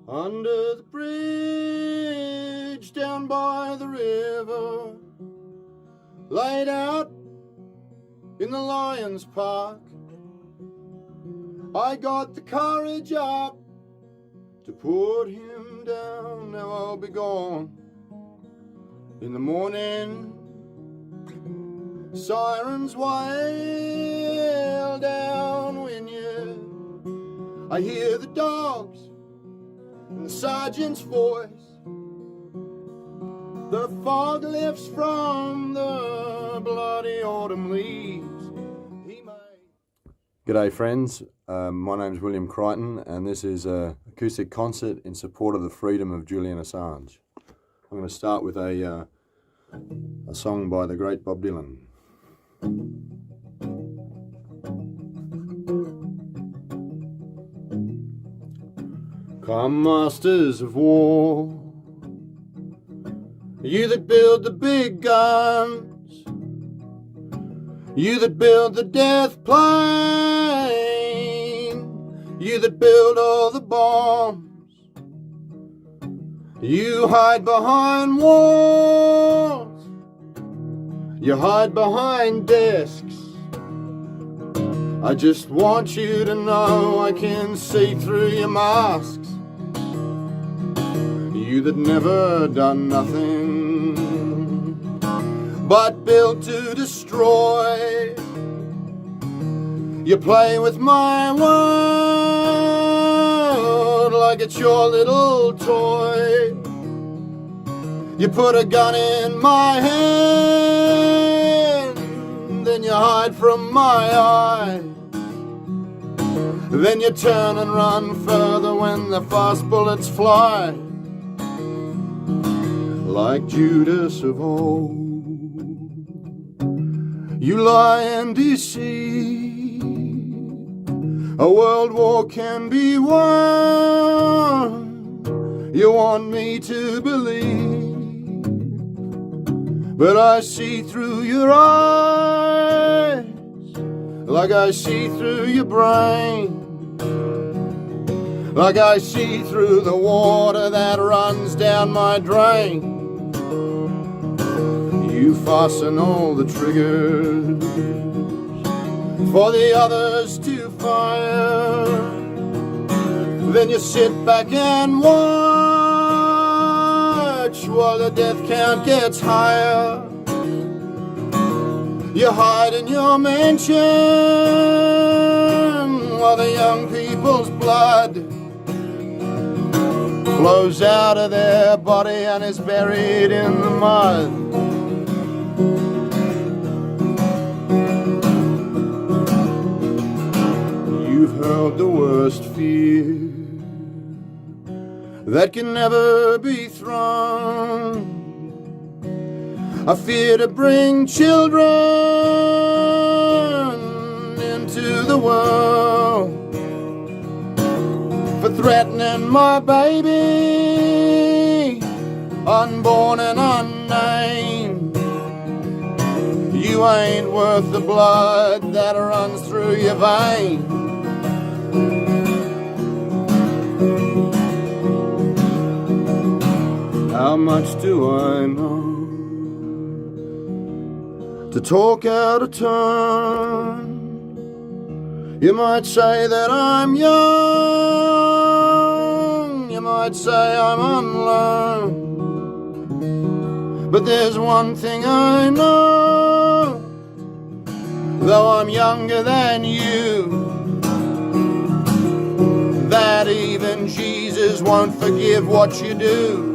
Under the bridge down by the river, laid out in the Lions Park, I got the courage up to put him down. Now I'll be gone in the morning. Sirens wail down when I hear the dogs and the sergeant's voice. The fog lifts from the bloody autumn leaves. G'day friends, my name's William Crighton and this is an acoustic concert in support of the freedom of Julian Assange. I'm going to start with a song by the great Bob Dylan. Come, masters of war, you that build the big guns, you that build the death plane, you that build all the bombs, you hide behind walls, you hide behind desks. I just want you to know I can see through your masks. You that never done nothing but built to destroy. You play with my world like it's your little toy. You put a gun in my hand, then you hide from my eyes. Then you turn and run further when the fast bullets fly. Like Judas of old, you lie and deceive. A world war can be won, you want me to believe, but I see through your eyes like I see through your brain, like I see through the water that runs down my drain. You fasten all the triggers for the others to fire. Then you sit back and watch while the death count gets higher. You hide in your mansion while the young people's blood flows out of their body and is buried in the mud. You've hurled the worst fear that can never be thrown, a fear to bring children into the world, for threatening my baby, unborn and unnamed. You ain't worth the blood that runs through your veins. How much do I know to talk out of turn? You might say that I'm young, you might say I'm unlearned, but there's one thing I know, though I'm younger than you, that even Jesus won't forgive what you do.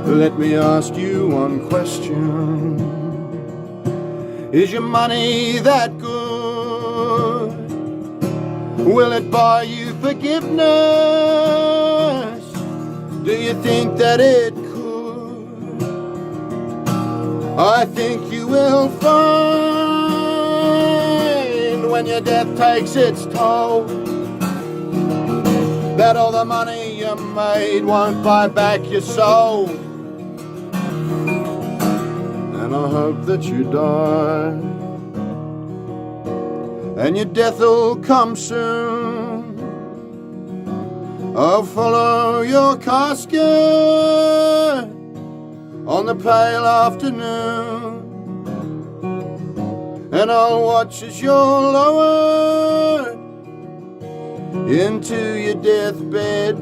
Let me ask you one question. Is your money that good? Will it buy you forgiveness? Do you think that it could? I think you will find when your death takes its toll that all the money you made won't buy back your soul. And I hope that you die and your death'll come soon. I'll follow your casket on the pale afternoon, and I'll watch as you're lowered into your deathbed,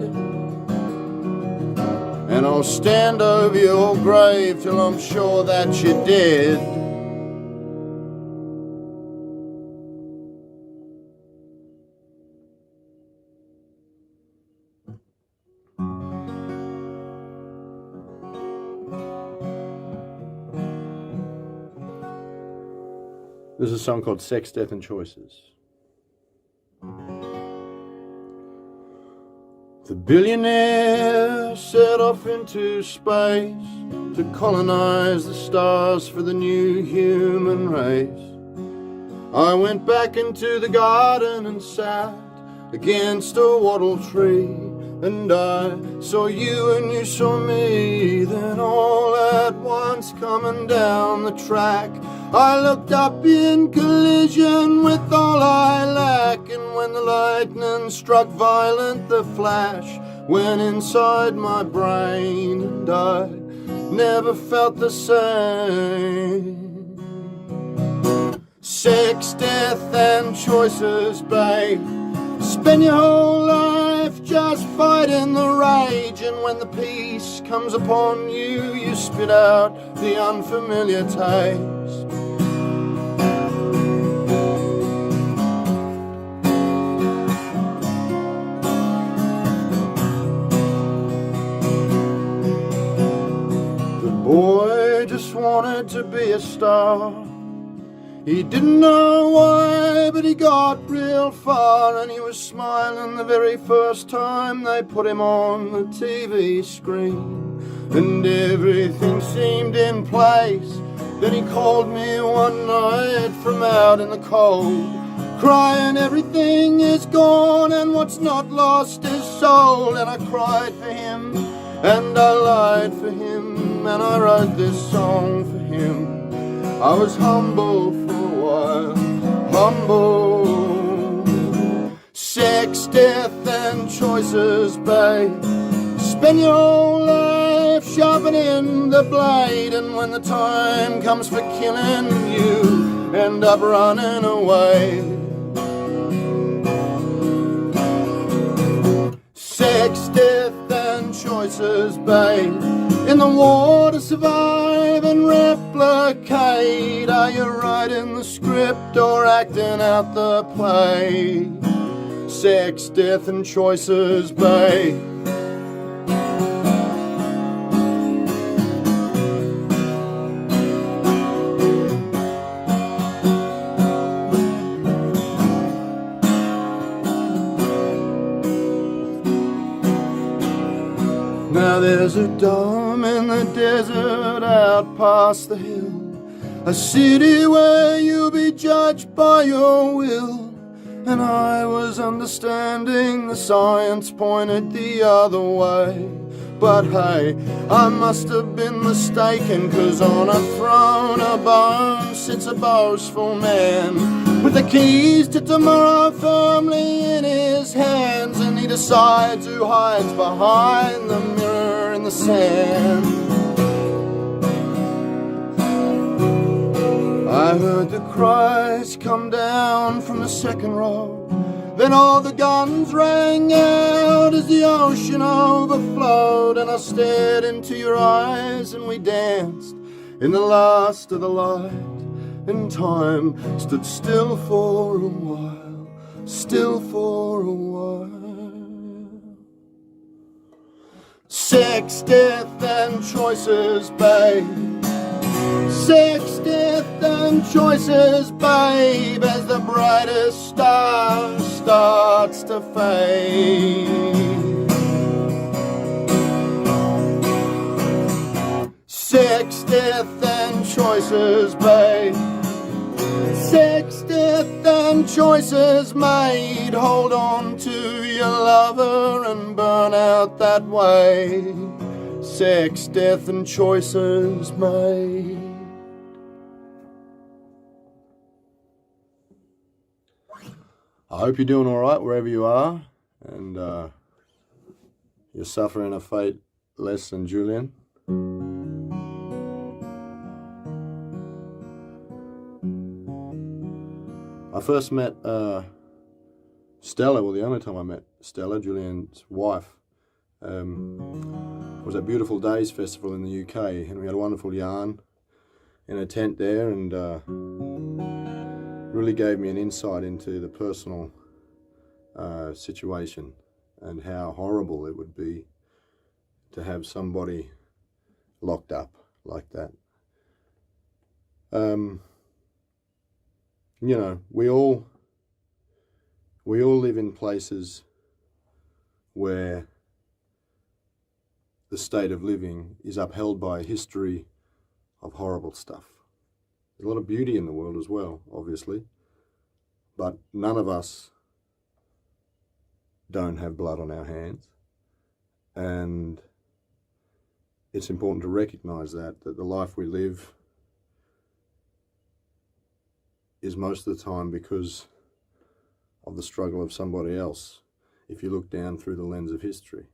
and I'll stand over your grave till I'm sure that you're dead. There's a song called Sex, Death and Choices. The billionaire set off into space to colonize the stars for the new human race. I went back into the garden and sat against a wattle tree, and I saw you and you saw me. Then all at once coming down the track, I looked up in collision with all I lack, and when the lightning struck violent, the flash went inside my brain, and I never felt the same. Sex, death and choices, babe. Spend your whole life just fighting the rage, and when the peace comes upon you, you spit out the unfamiliar taste. The boy just wanted to be a star. He didn't know why, but he got real far, and he was smiling the very first time they put him on the TV screen, and everything seemed in place. Then he called me one night from out in the cold, crying everything is gone and what's not lost is soul. And I cried for him and I lied for him, and I wrote this song for him. I was humble for a while, humble. Sex, death and choices, babe. Spend your whole life sharpening the blade, and when the time comes for killing, you end up running away. Sex, death and choices, babe. In the war to survive and replicate. Are you writing the script or acting out the play? Sex, death and choices, babe. Now there's a dome in the desert out past the hill, a city where you'll be judged by your will. And I was understanding the science pointed the other way, but hey, I must have been mistaken, 'cause on a throne of bone sits a boastful man with the keys to tomorrow firmly in his hands, and he decides who hides behind the mirror in the sand. I heard the cries come down from the second row, then all the guns rang out as the ocean overflowed, and I stared into your eyes and we danced in the last of the light, and time stood still for a while, still for a while. Sex, death and choices, babe. Sex, death and choices, babe, as the brightest star starts to fade. Sex, death and choices, babe. Sex, death and choices made. Hold on to your lover and burn out that way. Sex, death and choices made. hope you're doing all right wherever you are, and you're suffering a fate less than Julian. I first met Stella, well, the only time I met Stella, Julian's wife, was at Beautiful Days Festival in the UK, and we had a wonderful yarn in a tent there, and really gave me an insight into the personal situation and how horrible it would be to have somebody locked up like that. You know, we all live in places where the state of living is upheld by a history of horrible stuff. There's a lot of beauty in the world as well, obviously, but none of us don't have blood on our hands, and it's important to recognize that the life we live is most of the time because of the struggle of somebody else, if you look down through the lens of history.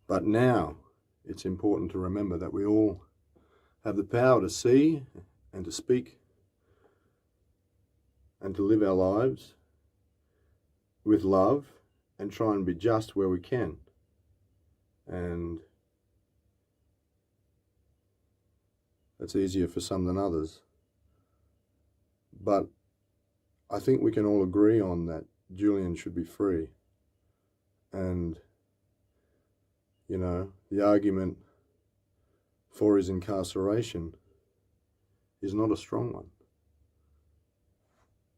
But now it's important to remember that we all have the power to see and to speak and to live our lives with love and try and be just where we can. And that's easier for some than others. But I think we can all agree on that Julian should be free. And, you know, the argument for his incarceration is not a strong one.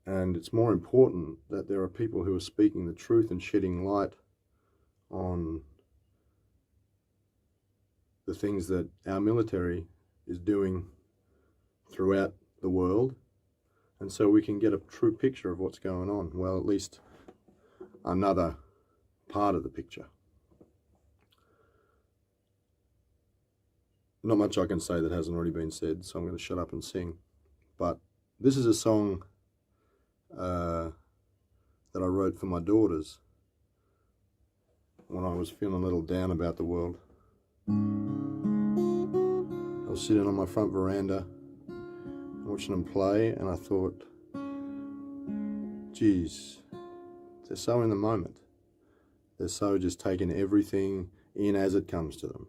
And it's more important that there are people who are speaking the truth and shedding light on the things that our military is doing throughout the world, and so we can get a true picture of what's going on. Well, at least another part of the picture. Not much I can say that hasn't already been said, so I'm going to shut up and sing. But this is a song that I wrote for my daughters when I was feeling a little down about the world. I was sitting on my front veranda watching them play, and I thought, geez, they're so in the moment. They're so just taking everything in as it comes to them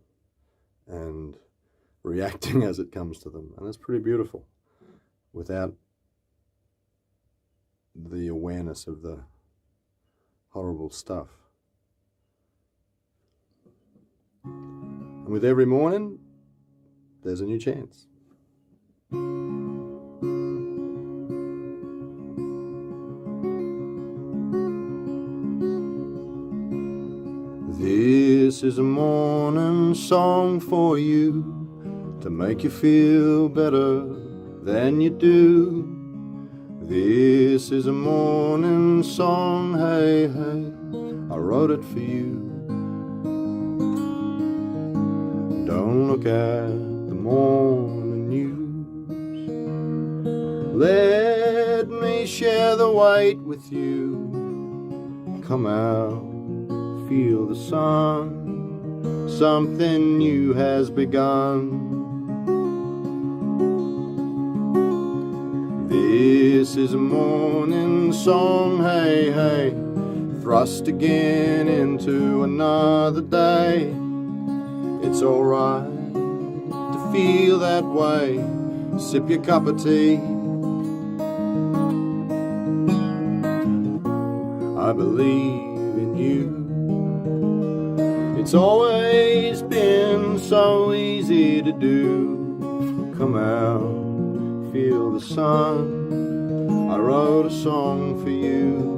and reacting as it comes to them. And it's pretty beautiful without the awareness of the horrible stuff. And with every morning, there's a new chance. This is a morning song for you to make you feel better than you do. This is a morning song, hey, hey, I wrote it for you. Don't look at the morning news. Let me share the weight with you. Come out, feel the sun, something new has begun. This is a morning song, hey, hey, thrust again into another day. It's alright to feel that way, sip your cup of tea. I believe in you. It's always been so easy to do. Come out, feel the sun. I wrote a song for you.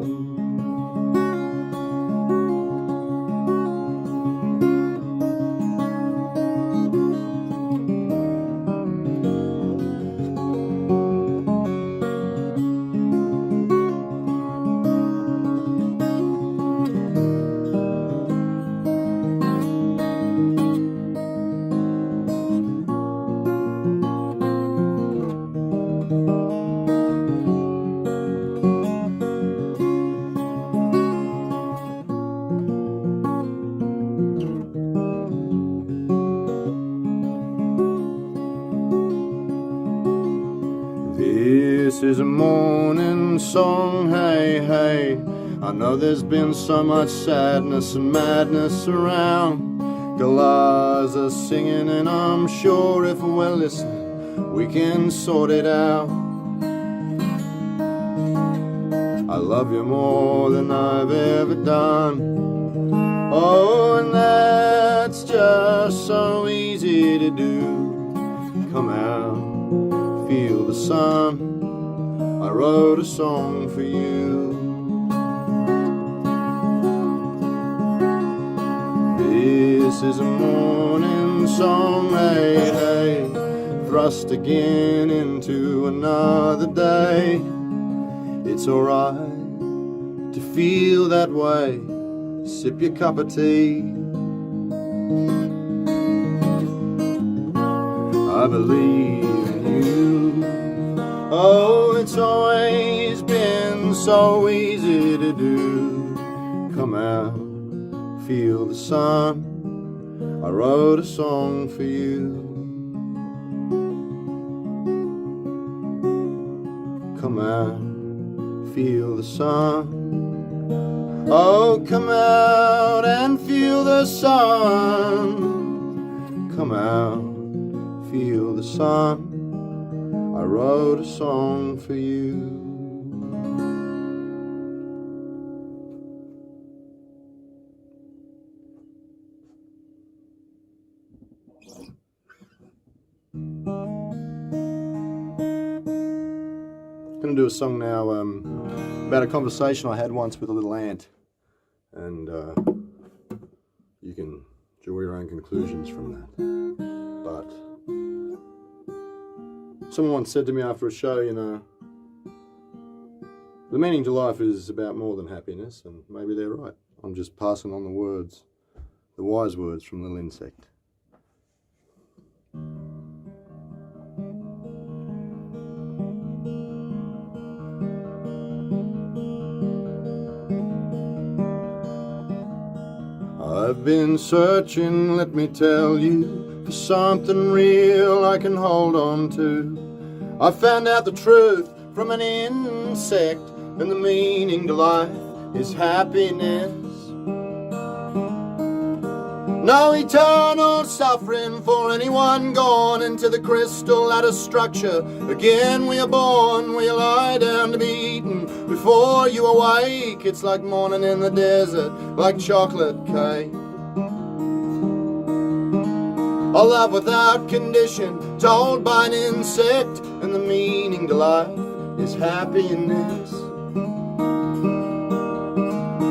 This is a morning song, hey, hey. I know there's been so much sadness and madness around. Galahs are singing and I'm sure if we're listening we can sort it out. I love you more than I've ever done. Oh, and that's just so easy to do. Come out, feel the sun. I wrote a song for you. This is a morning song, hey, hey. Thrust again into another day. It's alright to feel that way. Sip your cup of tea. I believe in you. Oh, it's always been so easy to do. Come out, feel the sun. I wrote a song for you. Come out, feel the sun. Oh, come out and feel the sun. Come out, feel the sun. I wrote a song for you. I'm going to do a song now about a conversation I had once with a little ant, and you can draw your own conclusions from that. But someone once said to me after a show, you know, the meaning to life is about more than happiness, and maybe they're right. I'm just passing on the words, the wise words from the little insect. I've been searching, let me tell you, for something real I can hold on to. I found out the truth from an insect, and the meaning to life is happiness. No eternal suffering for anyone gone into the crystal ladder structure. Again we are born, we lie down to be eaten before you awake. It's like morning in the desert, like chocolate cake. A love without condition, told by an insect, and the meaning to life is happiness.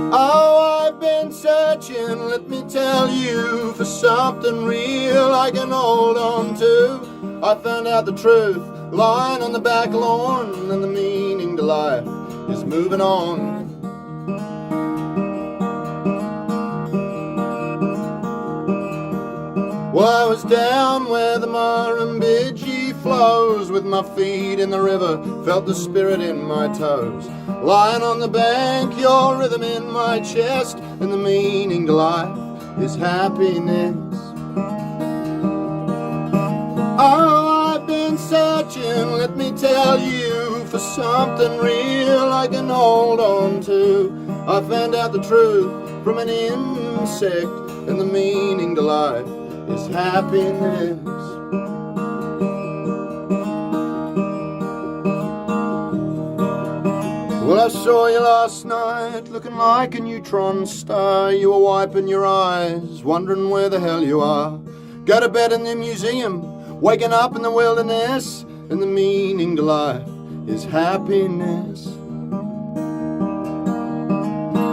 Oh, I've been searching, let me tell you, for something real I can hold on to. I found out the truth lying on the back lawn, and the meaning to life is moving on. Well, I was down where the Murrumbidgee flows, with my feet in the river, felt the spirit in my toes. Lying on the bank, your rhythm in my chest, and the meaning to life is happiness. Oh, I've been searching, let me tell you, for something real I can hold on to. I found out the truth from an insect, and the meaning to life is happiness. Well, I saw you last night, looking like a neutron star. You were wiping your eyes, wondering where the hell you are. Go to bed in the museum, waking up in the wilderness, and the meaning to life is happiness.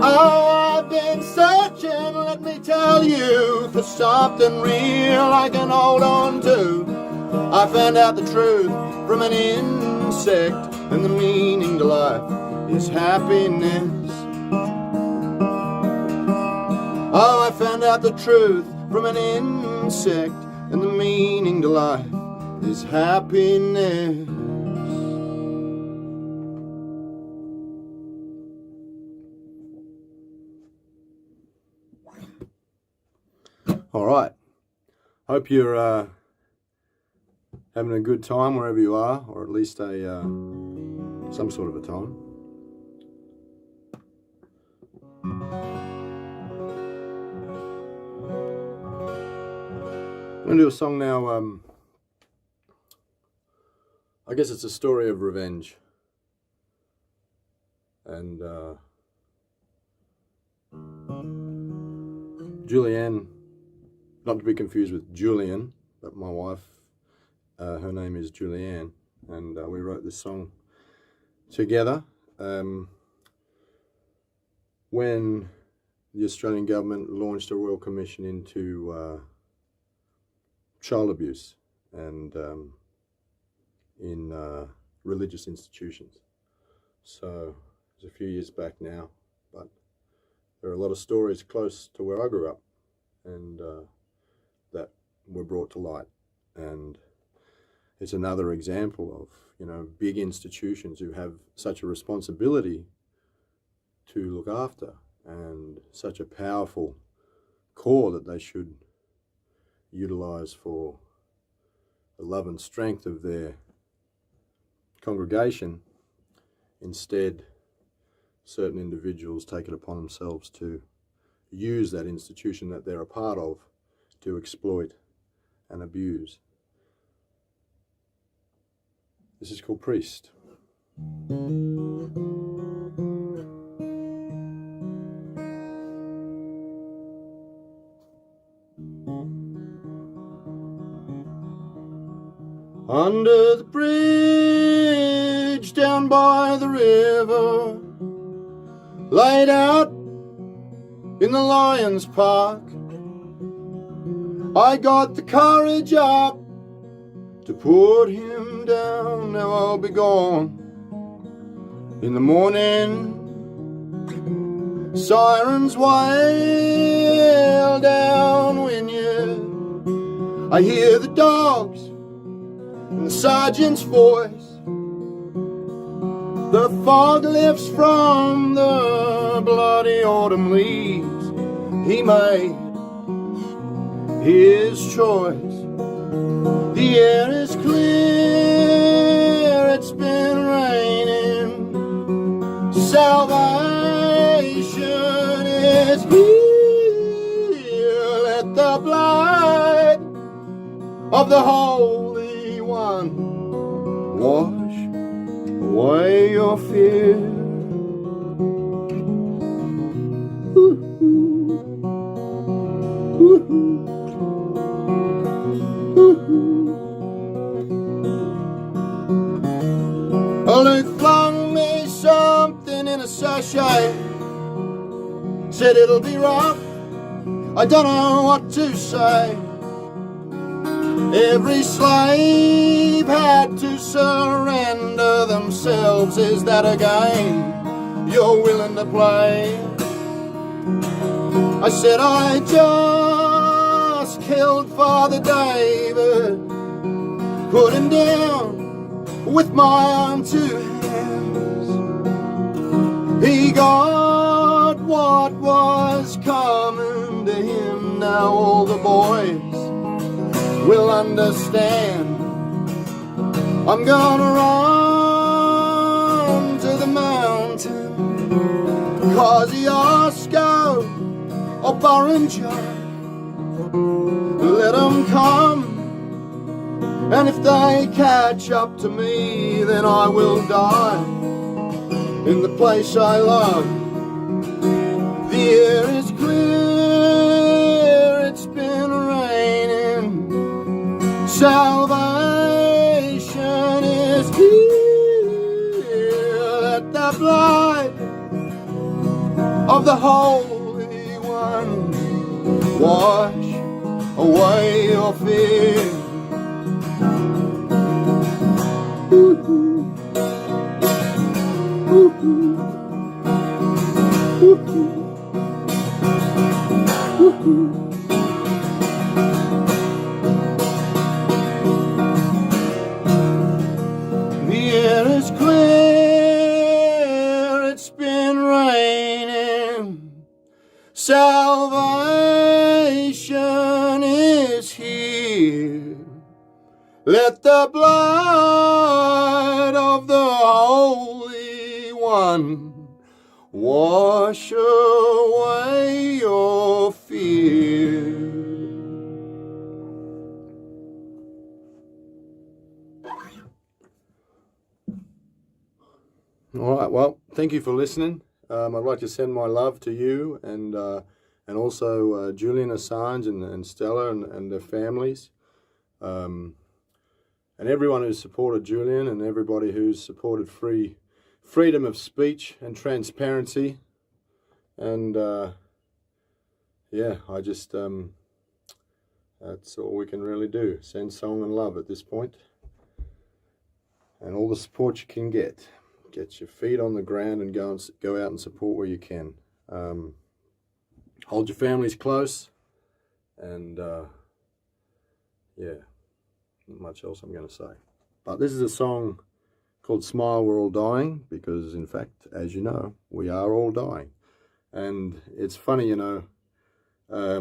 Oh, I've been searching, let me tell you, for something real I can hold on to. I found out the truth from an insect, and the meaning to life is happiness. Oh, I found out the truth from an insect, and the meaning to life is happiness. All right. Hope you're having a good time wherever you are, or at least a some sort of a time. I'm going to do a song now, I guess it's a story of revenge. And Julianne, not to be confused with Julian, but my wife, her name is Julianne, and we wrote this song together when the Australian government launched a Royal Commission into child abuse and in religious institutions. So it's a few years back now, but there are a lot of stories close to where I grew up and that were brought to light. And it's another example of, you know, big institutions who have such a responsibility to look after and such a powerful core that they should utilize for the love and strength of their congregation. Instead, certain individuals take it upon themselves to use that institution that they're a part of to exploit and abuse. This is called Priest. Under the bridge down by the river, laid out in the Lions Park, I got the courage up to put him down. Now I'll be gone in the morning. Sirens wail down Wynyard. I hear the dogs and the sergeant's voice. The fog lifts from the bloody autumn leaves. He made his choice. The air is clear, it's been raining. Salvation is here. Let the blood of the Holy One wash away your fear. Luke flung me something in a sachet, said it'll be rough, I don't know what to say. Every slave had to surrender themselves. Is that a game you're willing to play? I said I just killed Father David, put him down with my own two hands. He got what was coming to him. Now all the boys will understand. I'm gonna run to the mountain, Kosciuszko or Barrenjoey. Let them come, and if they catch up to me, then I will die in the place I love. The air is clear, it's been raining. Salvation is here. Let the blood of the Holy One wash away your fear. The air is clear, it's been raining. Salvation is here. Let the blood of the Holy One wash away your fear. All right, well, thank you for listening. I'd like to send my love to you and also Julian Assange and Stella and their families, and everyone who's supported Julian and everybody who's supported freedom of speech and transparency. And yeah, I just that's all we can really do. Send song and love at this point, and all the support you can get. Get your feet on the ground and go out and support where you can. Hold your families close, and yeah, not much else I'm going to say. But this is a song called Smile, We're All Dying, because in fact, as you know, we are all dying. And it's funny, you know, I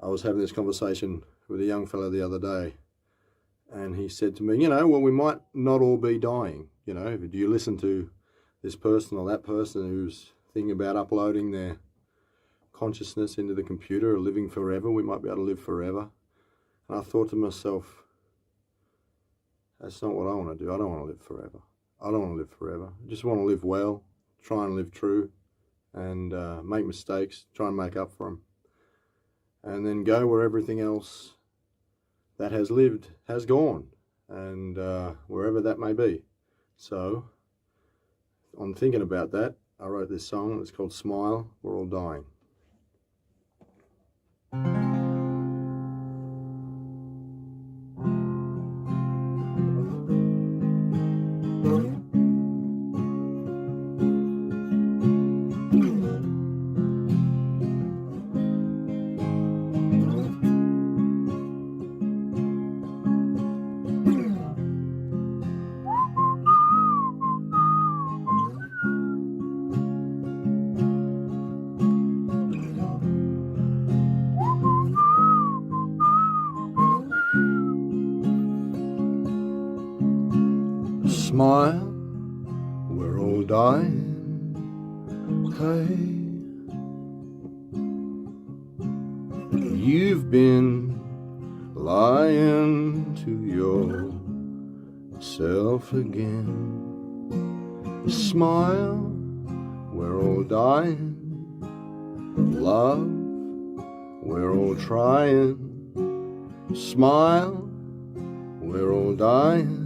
was having this conversation with a young fellow the other day, and he said to me, you know, well, we might not all be dying. You know, do you listen to this person or that person who's thinking about uploading their consciousness into the computer or living forever? We might be able to live forever. And I thought to myself, that's not what I want to do. I don't want to live forever. I don't want to live forever. I just want to live well, try and live true, and make mistakes, try and make up for them. And then go where everything else that has lived has gone, and wherever that may be. So, on thinking about that, I wrote this song. It's called Smile, We're All Dying. Smile, we're all dying, hey. You've been lying to yourself again. Smile, we're all dying. Love, we're all trying. Smile, we're all dying.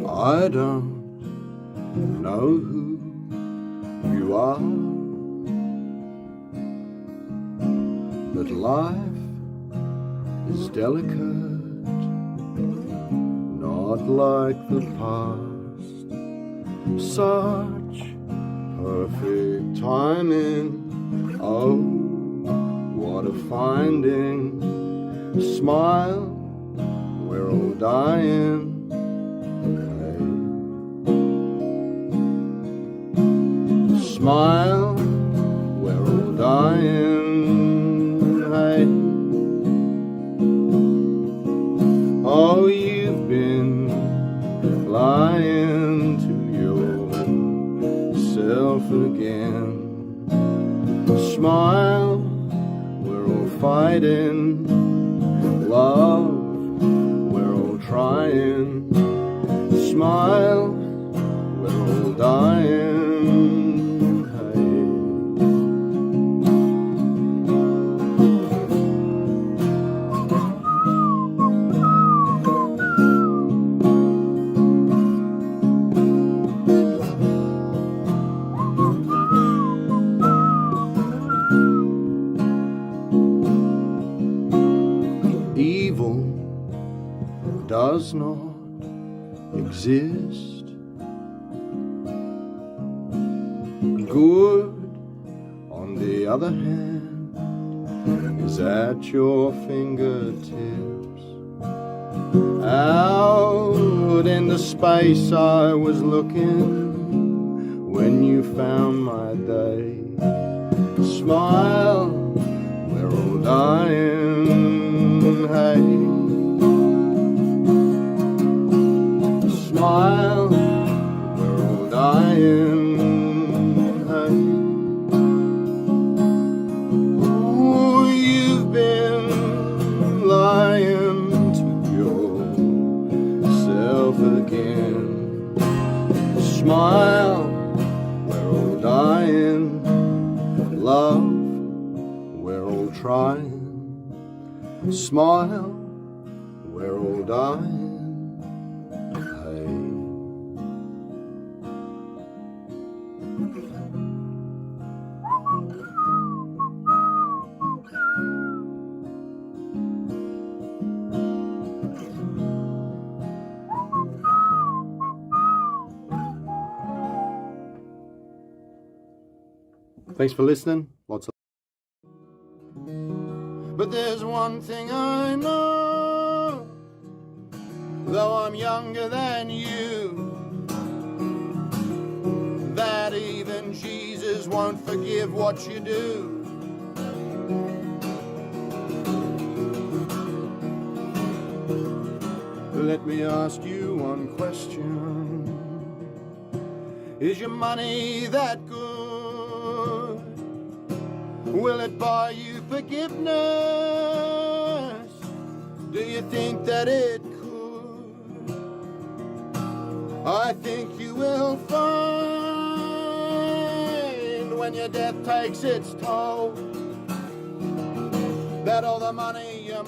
I don't know who you are, but life is delicate, not like the past. Such perfect timing, oh, what a finding. Smile, we're all dying. Smile, we're all dying, hey. Oh, you've been lying to yourself again. Smile, we're all fighting. Love, we're all trying. Smile, we're all dying. Evil does not exist. Good the other hand is at your fingertips. Out in the space I was looking when you found my day. Smile, we're all dying, hey. Smile, we're all dying, hey. Ooh, you've been lying to yourself again. Smile, we're all dying. Love, we're all trying. Smile, we're all dying. Hey. Thanks for listening. Lots of. But there's one thing I know, though I'm younger than you, that even Jesus won't forgive what you do. Let me ask you one question. Is your money that good? Will it buy you forgiveness? Do you think that it could? I think you will find when your death takes its toll that all the money